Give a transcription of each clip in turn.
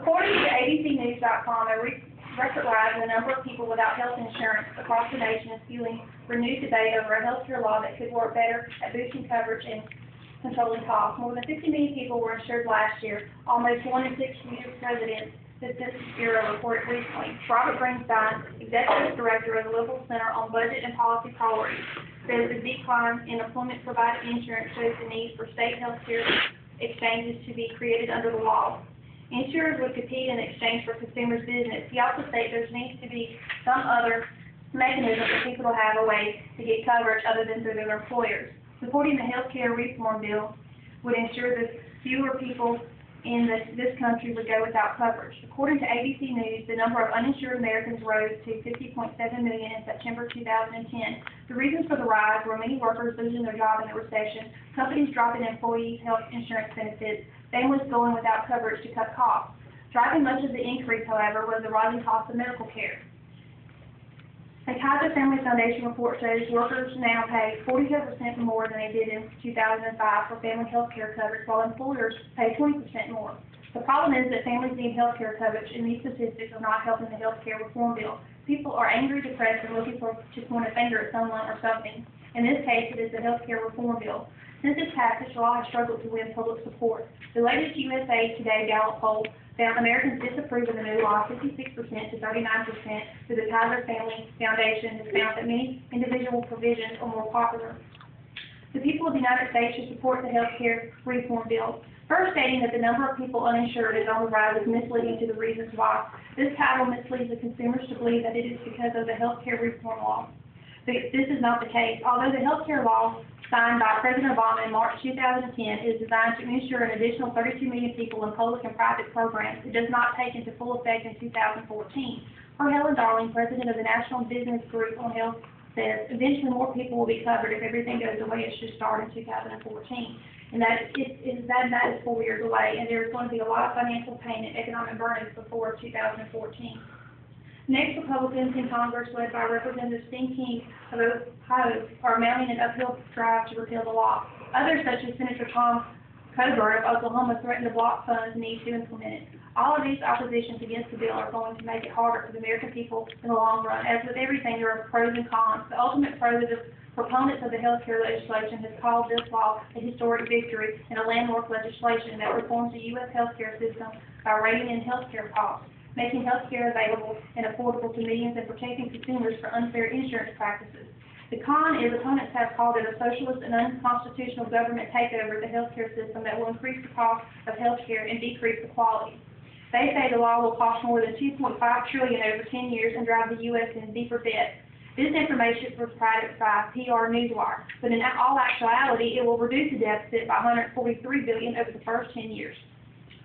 According to ABCnews.com, a record rise in the number of people without health insurance across the nation is fueling renewed debate over a health care law that could work better at boosting coverage and controlling costs. More than 50 million people were insured last year, almost 1 in 6 U.S. residents, the Census Bureau reported recently. Robert Greenstein, Executive Director of the Local Center on Budget and Policy Priorities, says the decline in employment-provided insurance shows the need for state health care exchanges to be created under the law. Insurers would compete in exchange for consumers' business. He also states there needs to be some other mechanism for people to have a way to get coverage other than through their employers. Supporting the health care reform bill would ensure that fewer people in this country would go without coverage. According to ABC News, the number of uninsured Americans rose to 50.7 million in September 2010. The reasons for the rise were many workers losing their job in the recession, companies dropping employees' health insurance benefits, families going without coverage to cut costs. Driving much of the increase, however, was the rising cost of medical care. A Kaiser Family Foundation report shows workers now pay 47% more than they did in 2005 for family health care coverage, while employers pay 20% more. The problem is that families need health care coverage, and these statistics are not helping the health care reform bill. People are angry, depressed, and looking to point a finger at someone or something. In this case, it is the health care reform bill. Since its passage, the law has struggled to win public support. The latest USA Today Gallup poll found Americans disapprove of the new law 56% to 39%, through the Kaiser Family Foundation has found that many individual provisions are more popular. The people of the United States should support the health care reform bill. First, stating that the number of people uninsured is on the rise is misleading to the reasons why. This title misleads the consumers to believe that it is because of the health care reform law. But this is not the case. Although the health care law signed by President Obama in March 2010 is designed to insure an additional 32 million people in public and private programs, it does not take into full effect in 2014. For Helen Darling, president of the National Business Group on Health, says eventually more people will be covered if everything goes the way it should start in 2014. And that is 4 years away, and there is going to be a lot of financial pain and economic burdens before 2014. Next, Republicans in Congress, led by Representative Steve King of Ohio, are mounting an uphill drive to repeal the law. Others, such as Senator Tom Coburn of Oklahoma, threaten to block funds needed to implement it. All of these oppositions against the bill are going to make it harder for the American people in the long run. As with everything, there are pros and cons. The ultimate pro is the proponents of the health care legislation has called this law a historic victory in a landmark legislation that reforms the U.S. health care system by reining in health care costs, making health care available and affordable to millions, and protecting consumers from unfair insurance practices. The con is opponents have called it a socialist and unconstitutional government takeover of the health care system that will increase the cost of health care and decrease the quality. They say the law will cost more than $2.5 trillion over 10 years and drive the U.S. into deeper debt. This information was provided by PR Newswire, but in all actuality, it will reduce the deficit by $143 billion over the first 10 years.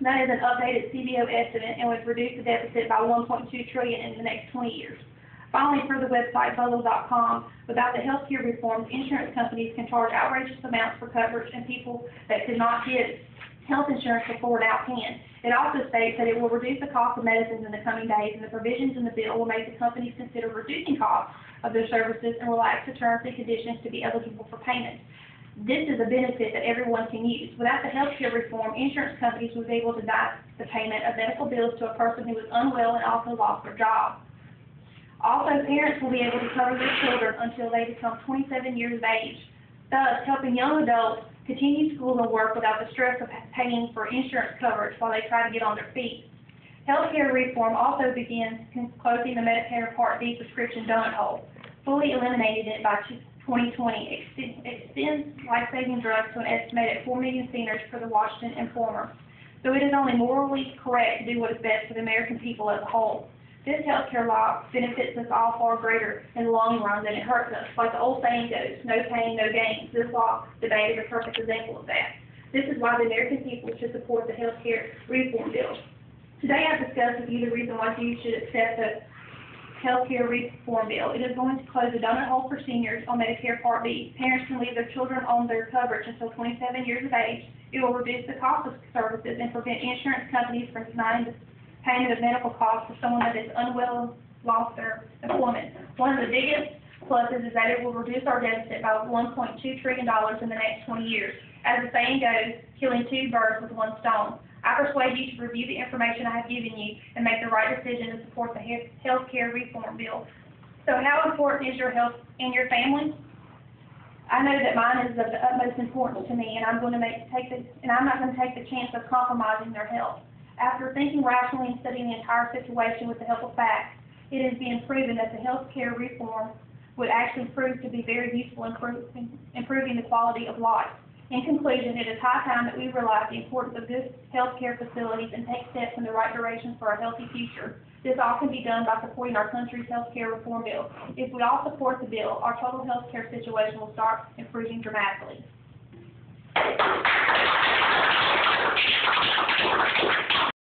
That is an updated CBO estimate and would reduce the deficit by $1.2 trillion in the next 20 years. Finally, per the website VIDEO0046.3gp, without the health care reforms, insurance companies can charge outrageous amounts for coverage, and people that could not get health insurance before now can. It also states that it will reduce the cost of medicines in the coming days, and the provisions in the bill will make the companies consider reducing costs of their services and relax the terms and conditions to be eligible for payment. This is a benefit that everyone can use. Without the health care reform, insurance companies would be able to deny the payment of medical bills to a person who was unwell and also lost their job. Also, parents will be able to cover their children until they become 27 years of age, thus helping young adults continue school and work without the stress of paying for insurance coverage while they try to get on their feet. Health care reform also begins closing the Medicare Part D prescription donut hole, fully eliminating it by 2020, extends life-saving drugs to an estimated 4 million seniors per the Washington Informer. So it is only morally correct to do what is best for the American people as a whole. This health care law benefits us all far greater in the long run than it hurts us. Like the old saying goes, no pain, no gain. This law debate is a perfect example of that. This is why the American people should support the health care reform bill. Today I've discussed with you the reason why you should accept the health care reform bill. It is going to close the donut hole for seniors on Medicare Part B. Parents can leave their children on their coverage until 27 years of age. It will reduce the cost of services and prevent insurance companies from denying the payment of medical costs for someone that is unwell and lost their employment. One of the biggest pluses is that it will reduce our deficit by $1.2 trillion in the next 20 years. As the saying goes, killing two birds with one stone. I persuade you to review the information I have given you and make the right decision to support the health care reform bill. So how important is your health and your family? I know that mine is of the utmost importance to me, and I'm not going to take the chance of compromising their health. After thinking rationally and studying the entire situation with the help of facts, it has been proven that the health care reform would actually prove to be very useful in improving the quality of life. In conclusion, it is high time that we realize the importance of good health care facilities and take steps in the right direction for a healthy future. This all can be done by supporting our country's health care reform bill. If we all support the bill, our total health care situation will start improving dramatically.